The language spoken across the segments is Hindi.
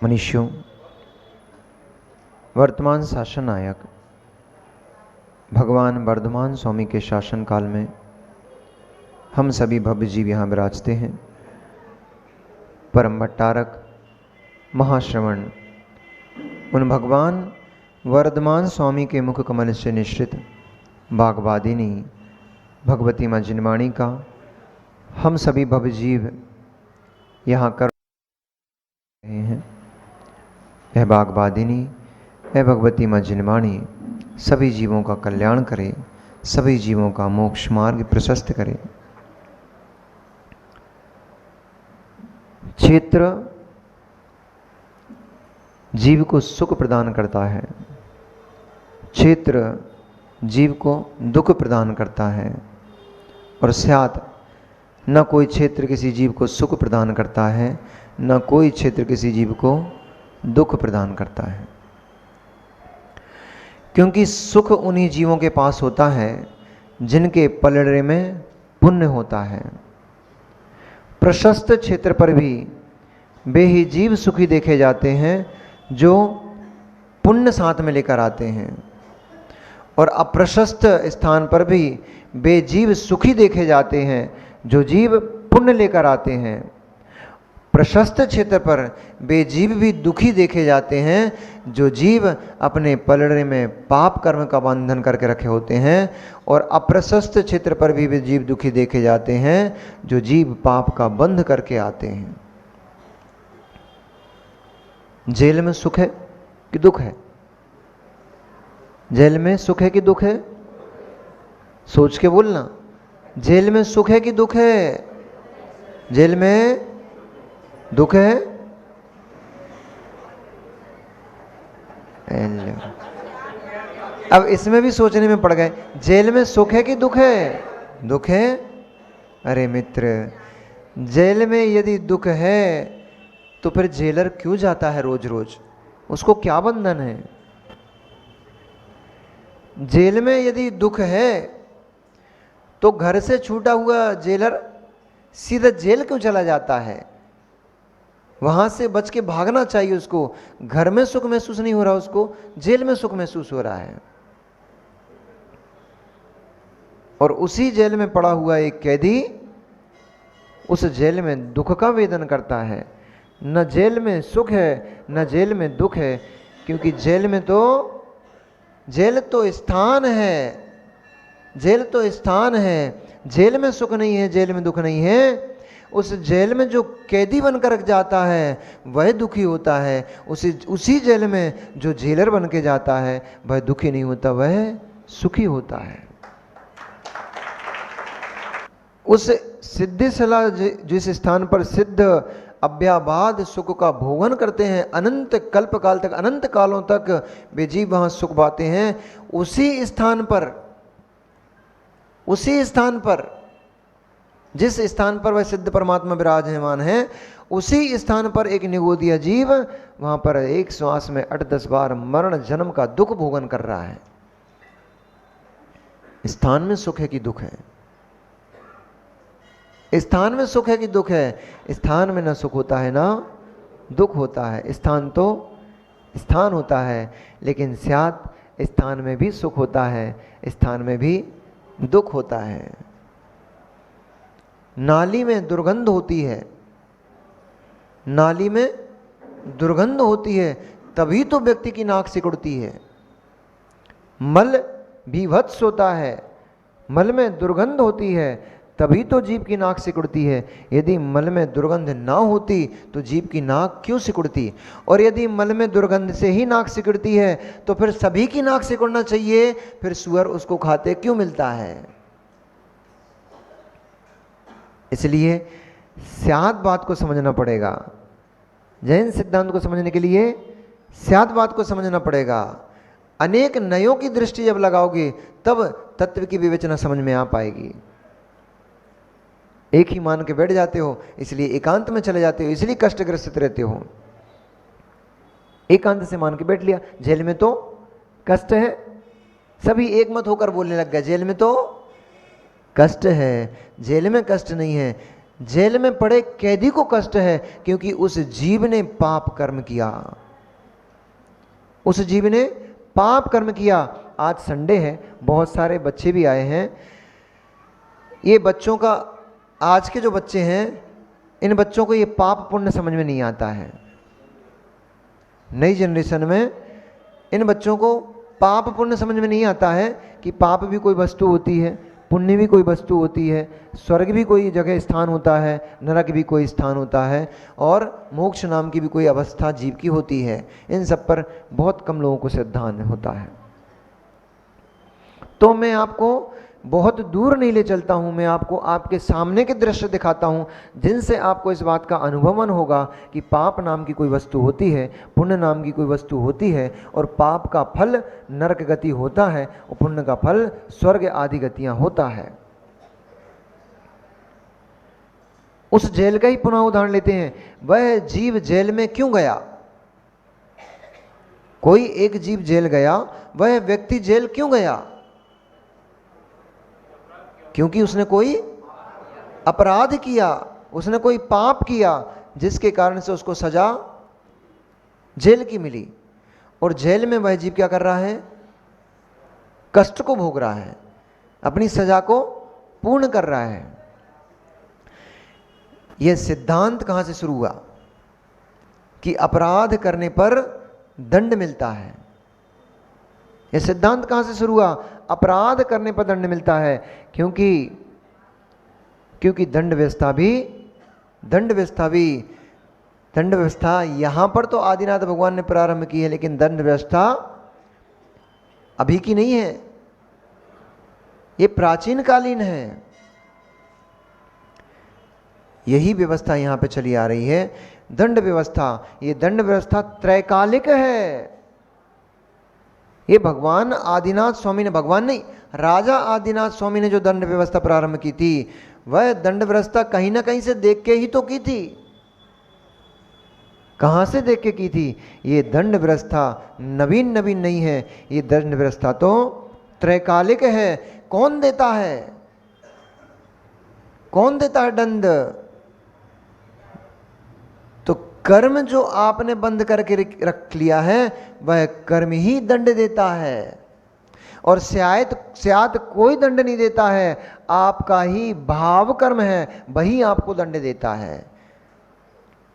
मनुष्यों, वर्तमान शासन नायक भगवान वर्धमान स्वामी के शासन काल में हम सभी भव्य जीव यहाँ विराजते हैं। परम भट्टारक महाश्रवण उन भगवान वर्धमान स्वामी के मुख कमल से निश्रित बागवादिनी भगवती माँ जिनवाणी का हम सभी भव्य जीव यहाँ कर रहे हैं। यह बागवादिनी यह भगवती माँ जिनवाणी सभी जीवों का कल्याण करे, सभी जीवों का मोक्ष मार्ग प्रशस्त करे। क्षेत्र जीव को सुख प्रदान करता है, क्षेत्र जीव को दुख प्रदान करता है, और स्यात् न कोई क्षेत्र किसी जीव को सुख प्रदान करता है, न कोई क्षेत्र किसी जीव को दुख प्रदान करता है। क्योंकि सुख उन्हीं जीवों के पास होता है जिनके पलड़े में पुण्य होता है। प्रशस्त क्षेत्र पर भी वे ही जीव सुखी देखे जाते हैं जो पुण्य साथ में लेकर आते हैं, और अप्रशस्त स्थान पर भी वे जीव सुखी देखे जाते हैं जो जीव पुण्य लेकर आते हैं। प्रशस्त क्षेत्र पर वे जीव भी दुखी देखे जाते हैं जो जीव अपने पलड़े में पाप कर्म का बंधन करके रखे होते हैं, और अप्रशस्त क्षेत्र पर भी वे जीव दुखी देखे जाते हैं जो जीव पाप का बंध करके आते हैं। जेल में सुख है कि दुख है? जेल में सुख है कि दुख है? सोच के बोलना। जेल में सुख है कि दुख है? जेल में दुख है? अब इसमें भी सोचने में पड़ गए, जेल में सुख है कि दुख है? दुख है। अरे मित्र, जेल में यदि दुख है तो फिर जेलर क्यों जाता है रोज रोज? उसको क्या बंधन है? जेल में यदि दुख है तो घर से छूटा हुआ जेलर सीधा जेल क्यों चला जाता है? वहां से बच के भागना चाहिए उसको। घर में सुख महसूस नहीं हो रहा उसको, जेल में सुख महसूस हो रहा है। और उसी जेल में पड़ा हुआ एक कैदी उस जेल में दुख का वेदन करता है। न जेल में सुख है न जेल में दुख है, क्योंकि जेल तो स्थान है, जेल तो स्थान है। जेल में सुख नहीं है, जेल में दुख नहीं है। उस जेल में जो कैदी बनकर जाता है वह दुखी होता है, उसी जेल में जो जेलर बन के जाता है वह दुखी नहीं होता, वह सुखी होता है। उस सिद्धिशला जिस स्थान पर सिद्ध अभ्याबाद सुख का भोगन करते हैं, अनंत कल्प काल तक, अनंत कालों तक वे जीव वहां सुख पाते हैं, उसी स्थान पर जिस स्थान पर वह सिद्ध परमात्मा विराजमान है, उसी स्थान पर एक निगोदिया जीव वहां पर एक श्वास में 8-10 बार मरण जन्म का दुख भोगन कर रहा है। स्थान में सुख है कि दुख है? स्थान में सुख है कि दुख है? स्थान में ना सुख होता है ना दुख होता है। स्थान तो स्थान होता है, लेकिन स्यात् स्थान में भी सुख होता है, स्थान में भी दुख होता है। नाली में दुर्गंध होती है, नाली में दुर्गंध होती है तभी तो व्यक्ति की नाक सिकुड़ती है। मल बीभत्स होता है, मल में दुर्गंध होती है तभी तो जीव की नाक सिकुड़ती है। यदि मल में दुर्गंध ना होती तो जीव की नाक क्यों सिकुड़ती? और यदि मल में दुर्गंध से ही नाक सिकुड़ती है तो फिर सभी की नाक सिकुड़ना चाहिए, फिर सुअर उसको खाते क्यों मिलता है? इसलिए स्यात् बात को समझना पड़ेगा। जैन सिद्धांत को समझने के लिए स्यात् बात को समझना पड़ेगा। अनेक नयों की दृष्टि जब लगाओगे तब तत्व की विवेचना समझ में आ पाएगी। एक ही मान के बैठ जाते हो, इसलिए एकांत में चले जाते हो, इसलिए कष्टग्रस्त रहते हो। एकांत से मान के बैठ लिया, जेल में तो कष्ट है, सभी एक मत होकर बोलने लग गए जेल में तो कष्ट है। जेल में कष्ट नहीं है, जेल में पड़े कैदी को कष्ट है, क्योंकि उस जीव ने पाप कर्म किया, उस जीव ने पाप कर्म किया। आज संडे है, बहुत सारे बच्चे भी आए हैं। ये बच्चों का, आज के जो बच्चे हैं, इन बच्चों को ये पाप पुण्य समझ में नहीं आता है। नई जनरेशन में इन बच्चों को पाप पुण्य समझ में नहीं आता है कि पाप भी कोई वस्तु होती है, पुण्य भी कोई वस्तु होती है, स्वर्ग भी कोई जगह स्थान होता है, नरक भी कोई स्थान होता है, और मोक्ष नाम की भी कोई अवस्था जीव की होती है। इन सब पर बहुत कम लोगों को श्रद्धा होता है। तो मैं आपको बहुत दूर नहीं ले चलता हूं, मैं आपको आपके सामने के दृश्य दिखाता हूं, जिनसे आपको इस बात का अनुभवन होगा कि पाप नाम की कोई वस्तु होती है, पुण्य नाम की कोई वस्तु होती है, और पाप का फल नरक गति होता है और पुण्य का फल स्वर्ग आदि गतियां होता है। उस जेल का ही पुनः उदाहरण लेते हैं। वह जीव जेल में क्यों गया? कोई एक जीव जेल गया, वह व्यक्ति जेल क्यों गया? क्योंकि उसने कोई अपराध किया, उसने कोई पाप किया, जिसके कारण से उसको सजा जेल की मिली। और जेल में वह जीव क्या कर रहा है? कष्ट को भोग रहा है, अपनी सजा को पूर्ण कर रहा है। यह सिद्धांत कहां से शुरू हुआ कि अपराध करने पर दंड मिलता है? यह सिद्धांत कहां से शुरू हुआ? अपराध करने पर दंड मिलता है। क्योंकि दंड व्यवस्था यहां पर तो आदिनाथ भगवान ने प्रारंभ की है, लेकिन दंड व्यवस्था अभी की नहीं है, ये प्राचीन कालीन है। यही व्यवस्था यहां पे चली आ रही है, दंड व्यवस्था। ये दंड व्यवस्था त्रैकालिक है। ये भगवान आदिनाथ स्वामी ने, भगवान नहीं, राजा आदिनाथ स्वामी ने जो दंड व्यवस्था प्रारंभ की थी, वह दंड व्यवस्था कहीं ना कहीं से देख के ही तो की थी। कहां से देख के की थी? ये दंड व्यवस्था नवीन नहीं है, ये दंड व्यवस्था तो त्रैकालिक है। कौन देता है? कौन देता है दंड? तो कर्म जो आपने बंद करके रख लिया है, वह कर्म ही दंड देता है। और शायद कोई दंड नहीं देता है, आपका ही भाव कर्म है, वही आपको दंड देता है।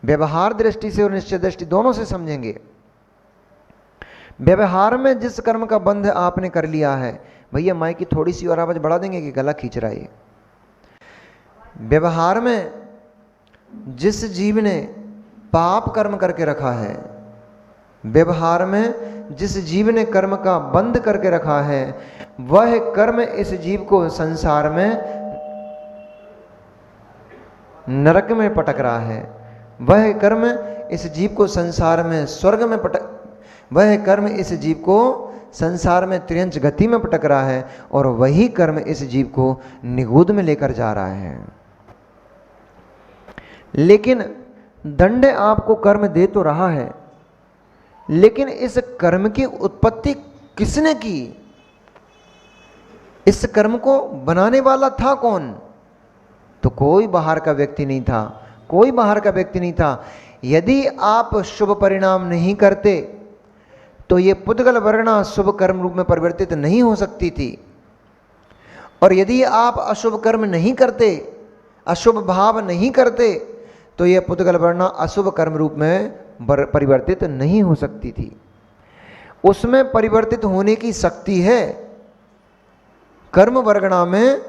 व्यवहार दृष्टि से और निश्चय दृष्टि दोनों से समझेंगे। व्यवहार में जिस कर्म का बंध आपने कर लिया है, भैया माइक की थोड़ी सी और आवाज बढ़ा देंगे कि गला खींच रहा है। व्यवहार में जिस जीव ने पाप कर्म करके रखा है, व्यवहार में जिस जीव ने कर्म का बंध करके रखा है, वह कर्म इस जीव को संसार में नरक में पटक रहा है। वह कर्म इस जीव को संसार में स्वर्ग में वह कर्म इस जीव को संसार में त्रियंच गति में पटक रहा है, और वही कर्म इस जीव को निगूढ़ में लेकर जा रहा है। लेकिन दंड आपको कर्म दे तो रहा है, लेकिन इस कर्म की उत्पत्ति किसने की? इस कर्म को बनाने वाला था कौन? तो कोई बाहर का व्यक्ति नहीं था, कोई बाहर का व्यक्ति नहीं था। यदि आप शुभ परिणाम नहीं करते, तो ये पुद्गल वर्णा शुभ कर्म रूप में परिवर्तित नहीं हो सकती थी। और यदि आप अशुभ कर्म नहीं करते, अशुभ भाव नहीं करते, तो यह पुद्गल वर्णा अशुभ कर्म रूप में परिवर्तित नहीं हो सकती थी। उसमें परिवर्तित होने की शक्ति है। कर्म वर्गणा में,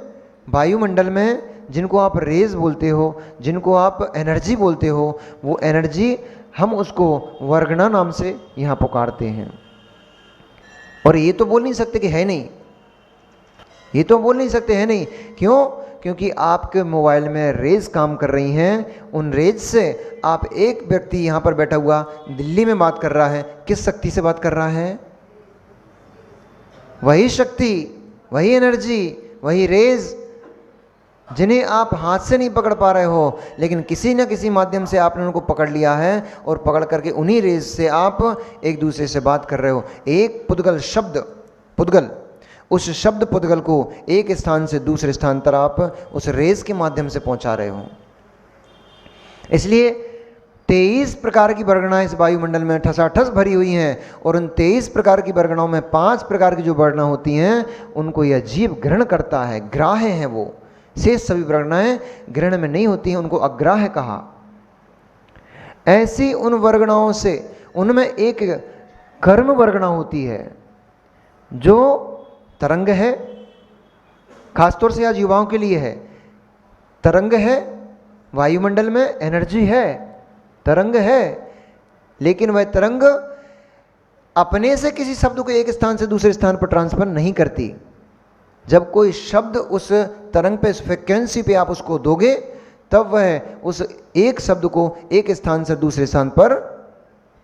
वायुमंडल में, जिनको आप रेज बोलते हो, जिनको आप एनर्जी बोलते हो, वो एनर्जी हम उसको वर्गणा नाम से यहां पुकारते हैं। और ये तो बोल नहीं सकते कि है नहीं, ये तो बोल नहीं सकते है नहीं। क्यों? क्योंकि आपके मोबाइल में रेज काम कर रही हैं। उन रेज से आप, एक व्यक्ति यहां पर बैठा हुआ दिल्ली में बात कर रहा है, किस शक्ति से बात कर रहा है? वही शक्ति, वही एनर्जी, वही रेज जिन्हें आप हाथ से नहीं पकड़ पा रहे हो, लेकिन किसी न किसी माध्यम से आपने उनको पकड़ लिया है, और पकड़ करके उन्हीं रेज से आप एक दूसरे से बात कर रहे हो। एक पुद्गल शब्द, पुद्गल, उस शब्द पुद्गल को एक स्थान से दूसरे स्थान पर आप उस रेज के माध्यम से पहुंचा रहे हो। इसलिए 23 प्रकार की वर्गणाएं इस वायुमंडल में ठसाठस भरी हुई हैं, और उन 23 प्रकार की वर्गणाओं में 5 प्रकार की जो वर्णा होती हैं उनको यह जीव ग्रहण करता है, ग्राह्य हैं वो। शेष सभी वर्गणाएं ग्रहण में नहीं होती हैं, उनको अग्राह्य कहा। ऐसी उन वर्गणाओं से उनमें एक कर्म वर्गणा होती है जो तरंग है, खासतौर से आज युवाओं के लिए है। तरंग है, वायुमंडल में एनर्जी है, तरंग है, लेकिन वह तरंग अपने से किसी शब्द को एक स्थान से दूसरे स्थान पर ट्रांसफर नहीं करती। जब कोई शब्द उस तरंग पे, इस फ्रिक्वेंसी पे आप उसको दोगे, तब वह उस एक शब्द को एक स्थान से दूसरे स्थान पर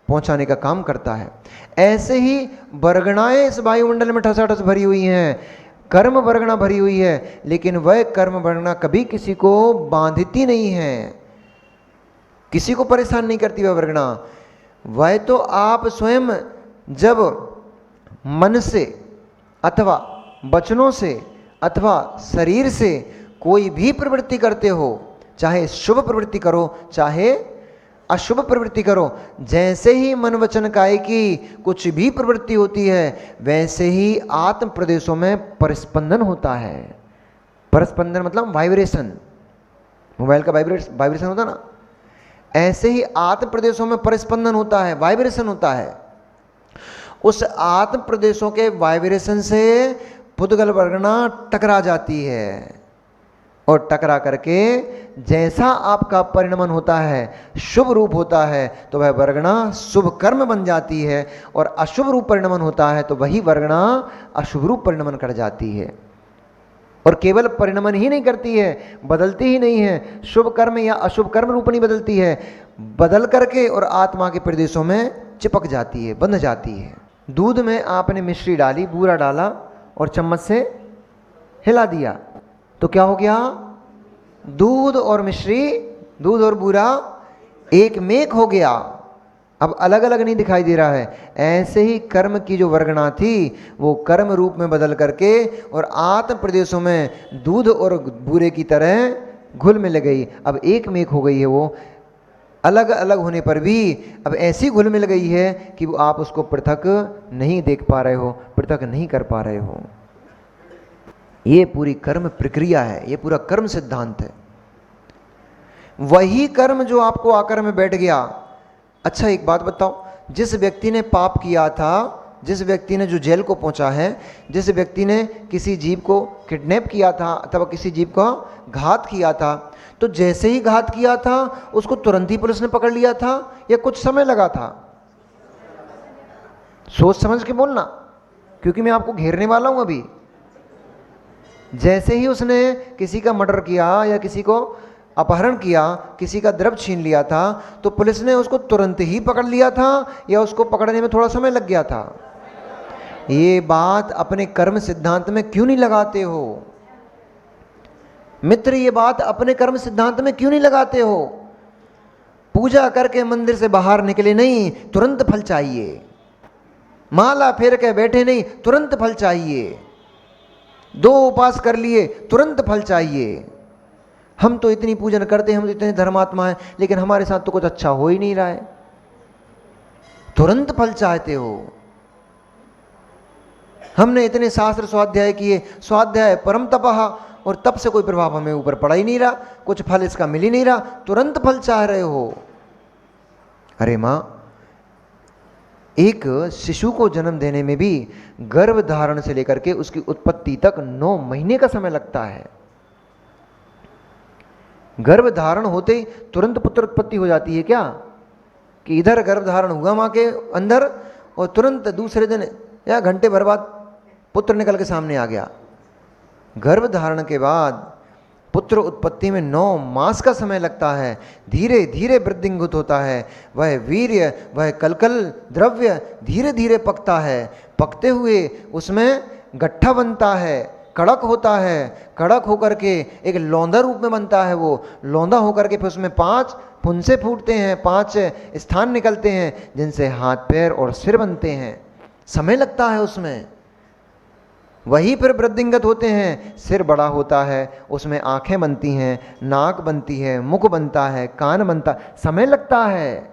पहुंचाने का काम करता है। ऐसे ही वर्गणाएं इस वायुमंडल में ठसाठस भरी हुई हैं, कर्म वर्गणा भरी हुई है, लेकिन वह कर्म वर्गणा कभी किसी को बांधती नहीं है, किसी को परेशान नहीं करती वह वर्गणा। वह तो आप स्वयं जब मन से अथवा वचनों से अथवा शरीर से कोई भी प्रवृत्ति करते हो, चाहे शुभ प्रवृत्ति करो चाहे अशुभ प्रवृत्ति करो, जैसे ही मन वचन काय की कुछ भी प्रवृत्ति होती है, वैसे ही आत्म प्रदेशों में परिस्पंदन होता है। परिस्पंदन मतलब वाइब्रेशन, मोबाइल का वाइब्रेशन होता ना, ऐसे ही आत्म प्रदेशों में परिस्पंदन होता है, वाइब्रेशन होता है। उस आत्म प्रदेशों के वाइब्रेशन से पुद्गल वर्गणा टकरा जाती है, और टकरा करके जैसा आपका परिणमन होता है, शुभ रूप होता है, तो वह वर्गणा शुभ कर्म बन जाती है, और अशुभ रूप परिणमन होता है तो वही वर्गणा अशुभ रूप परिणमन कर जाती है। और केवल परिणमन ही नहीं करती है, बदलती ही नहीं है, शुभ कर्म या अशुभ कर्म रूप नहीं बदलती है, बदल करके और आत्मा के प्रदेशों में चिपक जाती है, बंध जाती है। दूध में आपने मिश्री डाली, बूरा डाला और चम्मच से हिला दिया, तो क्या हो गया? दूध और मिश्री, दूध और बूरा एक मेक हो गया, अब अलग अलग नहीं दिखाई दे रहा है। ऐसे ही कर्म की जो वर्गणा थी वो कर्म रूप में बदल करके और आत्म प्रदेशों में दूध और बूरे की तरह घुल मिल गई, अब एक मेक हो गई है। वो अलग अलग होने पर भी अब ऐसी घुल मिल गई है कि वो आप उसको पृथक नहीं देख पा रहे हो, पृथक नहीं कर पा रहे हो। ये पूरी कर्म प्रक्रिया है, ये पूरा कर्म सिद्धांत है। वही कर्म जो आपको आकर में बैठ गया। अच्छा एक बात बताओ, जिस व्यक्ति ने पाप किया था, जिस व्यक्ति ने जो जेल को पहुंचा है, जिस व्यक्ति ने किसी जीव को किडनैप किया था अथवा किसी जीव का घात किया था, तो जैसे ही घात किया था उसको तुरंत ही पुलिस ने पकड़ लिया था या कुछ समय लगा था? सोच समझ के बोलना, क्योंकि मैं आपको घेरने वाला हूं अभी। जैसे ही उसने किसी का मर्डर किया या किसी को अपहरण किया, किसी का द्रव्य छीन लिया था, तो पुलिस ने उसको तुरंत ही पकड़ लिया था या उसको पकड़ने में थोड़ा समय लग गया था? ये बात अपने कर्म सिद्धांत में क्यों नहीं लगाते हो मित्र? ये बात अपने कर्म सिद्धांत में क्यों नहीं लगाते हो? पूजा करके मंदिर से बाहर निकले नहीं, तुरंत फल चाहिए। माला फेर के बैठे नहीं, तुरंत फल चाहिए। 2 उपवास कर लिए, तुरंत फल चाहिए। हम तो इतनी पूजन करते हैं, हम तो इतने धर्मात्मा हैं, लेकिन हमारे साथ तो कुछ अच्छा हो ही नहीं रहा है, तुरंत फल चाहते हो। हमने इतने शास्त्र स्वाध्याय किए, स्वाध्याय परम तपः, और तप से कोई प्रभाव हमें ऊपर पड़ा ही नहीं रहा, कुछ फल इसका मिल ही नहीं रहा, तुरंत फल चाह रहे हो। अरे मां, एक शिशु को जन्म देने में भी गर्भ धारण से लेकर के उसकी उत्पत्ति तक 9 महीने का समय लगता है। गर्भ धारण होते ही तुरंत पुत्र उत्पत्ति हो जाती है क्या? कि इधर गर्भ धारण हुआ मां के अंदर और तुरंत दूसरे दिन या घंटे भर बाद पुत्र निकल के सामने आ गया? गर्भ धारण के बाद पुत्र उत्पत्ति में 9 मास का समय लगता है। धीरे धीरे वृद्धिंगुत होता है, वह वीर्य, वह कलकल द्रव्य धीरे धीरे पकता है। पकते हुए उसमें गट्ठा बनता है, कड़क होता है, कड़क होकर के एक लौंदा रूप में बनता है। वो लौंदा होकर के फिर उसमें 5 फुंसे फूटते हैं, 5 स्थान निकलते हैं, जिनसे हाथ पैर और सिर बनते हैं। समय लगता है उसमें। वही फिर वृद्धिंगत होते हैं। सिर बड़ा होता है, उसमें आंखें बनती हैं, नाक बनती है, मुख बनता है, कान बनता, समय लगता है,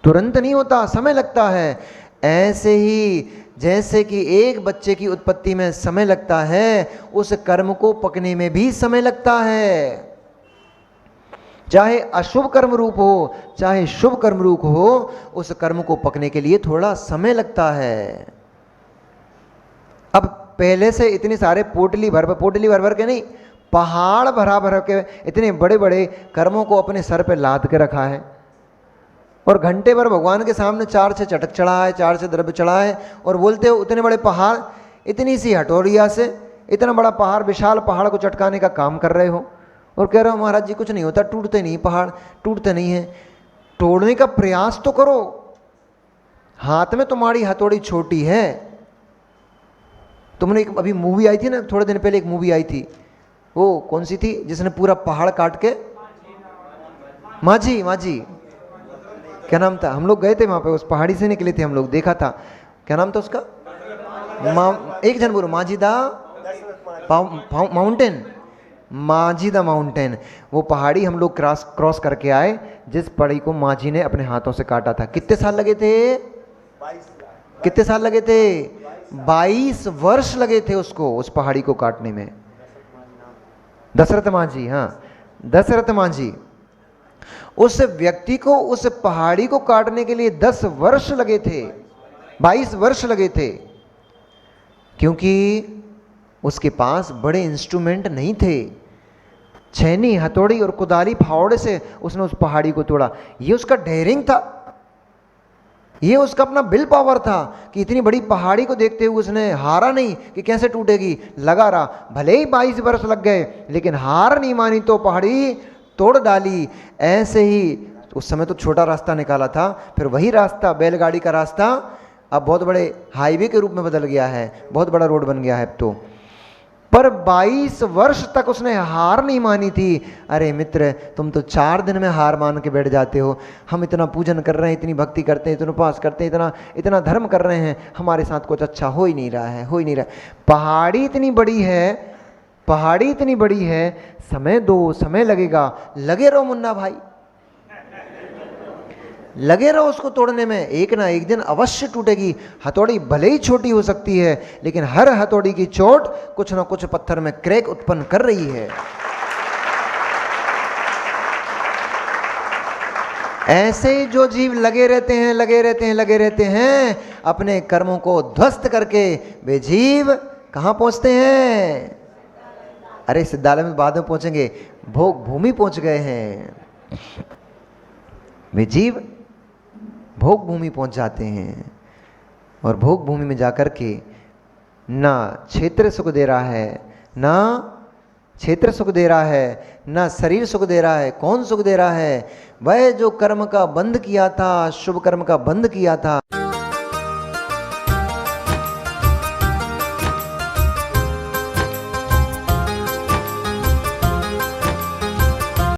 तुरंत नहीं होता, समय लगता है। ऐसे ही जैसे कि एक बच्चे की उत्पत्ति में समय लगता है, उस कर्म को पकने में भी समय लगता है। चाहे अशुभ कर्म रूप हो, चाहे शुभ कर्म रूप हो, उस कर्म को पकने के लिए थोड़ा समय लगता है। अब पहले से इतने सारे पोटली भर के नहीं, पहाड़ भरा भर के इतने बड़े बड़े कर्मों को अपने सर पे लाद के रखा है, और घंटे भर भगवान के सामने 4 से चटक चढ़ा है, 4 से द्रव्य चढ़ा है, और बोलते हो उतने बड़े पहाड़, इतनी सी हथौड़िया से इतना बड़ा पहाड़, विशाल पहाड़ को चटकाने का काम कर रहे हो, और कह रहे हो महाराज जी कुछ नहीं होता, टूटते नहीं, पहाड़ टूटते नहीं है। तोड़ने का प्रयास तो करो, हाथ में तुम्हारी हथौड़ी छोटी है। तुमने एक अभी मूवी आई थी ना, थोड़े दिन पहले एक मूवी आई थी, वो कौन सी थी जिसने पूरा पहाड़ काट के, माझी क्या नाम था, हम लोग गए थे वहां पे, उस पहाड़ी से निकले थे हम लोग, देखा था, क्या नाम था उसका, एक जन बोलो, माझी दा माउंटेन, माझी दा माउंटेन। वो पहाड़ी हम लोग क्रॉस करके आए, जिस पहाड़ी को माझी ने अपने हाथों से काटा था। कितने साल लगे थे, कितने साल लगे थे, 22 वर्ष लगे थे उसको, उस पहाड़ी को काटने में। दशरथ माझी, हाँ दशरथ माझी, उस व्यक्ति को उस पहाड़ी को काटने के लिए 10 वर्ष लगे थे, 22 वर्ष लगे थे, क्योंकि उसके पास बड़े इंस्ट्रूमेंट नहीं थे। छेनी, हथौड़ी और कुदाली, फावड़े से उसने उस पहाड़ी को तोड़ा। ये उसका डेयरिंग था, ये उसका अपना विल पावर था कि इतनी बड़ी पहाड़ी को देखते हुए उसने हारा नहीं कि कैसे टूटेगी, लगा रहा। भले ही 22 वर्ष लग गए, लेकिन हार नहीं मानी तो पहाड़ी तोड़ डाली। ऐसे ही उस समय तो छोटा रास्ता निकाला था, फिर वही रास्ता, बैलगाड़ी का रास्ता, अब बहुत बड़े हाईवे के रूप में बदल गया है, बहुत बड़ा रोड बन गया है अब तो। पर 22 वर्ष तक उसने हार नहीं मानी थी। अरे मित्र, तुम तो 4 दिन में हार मान के बैठ जाते हो। हम इतना पूजन कर रहे हैं, इतनी भक्ति करते हैं, इतना उपास करते हैं, इतना इतना धर्म कर रहे हैं, हमारे साथ कुछ अच्छा हो ही नहीं रहा है, हो ही नहीं रहा। पहाड़ी इतनी बड़ी है, पहाड़ी इतनी बड़ी है, समय दो, समय लगेगा, लगे रहो मुन्ना भाई, लगे रहो उसको तोड़ने में, एक ना एक दिन अवश्य टूटेगी। हथौड़ी भले ही छोटी हो सकती है, लेकिन हर हथौड़ी की चोट कुछ ना कुछ पत्थर में क्रैक उत्पन्न कर रही है। ऐसे ही जो जीव लगे रहते हैं, लगे रहते हैं, लगे रहते हैं, अपने कर्मों को ध्वस्त करके वे जीव कहां पहुंचते हैं? अरे सिद्धालय में बाद में पहुंचेंगे, भोग भूमि पहुंच गए हैं। वे जीव भोग भूमि पहुंच जाते हैं, और भोग भूमि में जाकर के ना क्षेत्र सुख दे रहा है, ना क्षेत्र सुख दे रहा है, ना शरीर सुख दे रहा है। कौन सुख दे रहा है? वह जो कर्म का बंध किया था, शुभ कर्म का बंध किया था।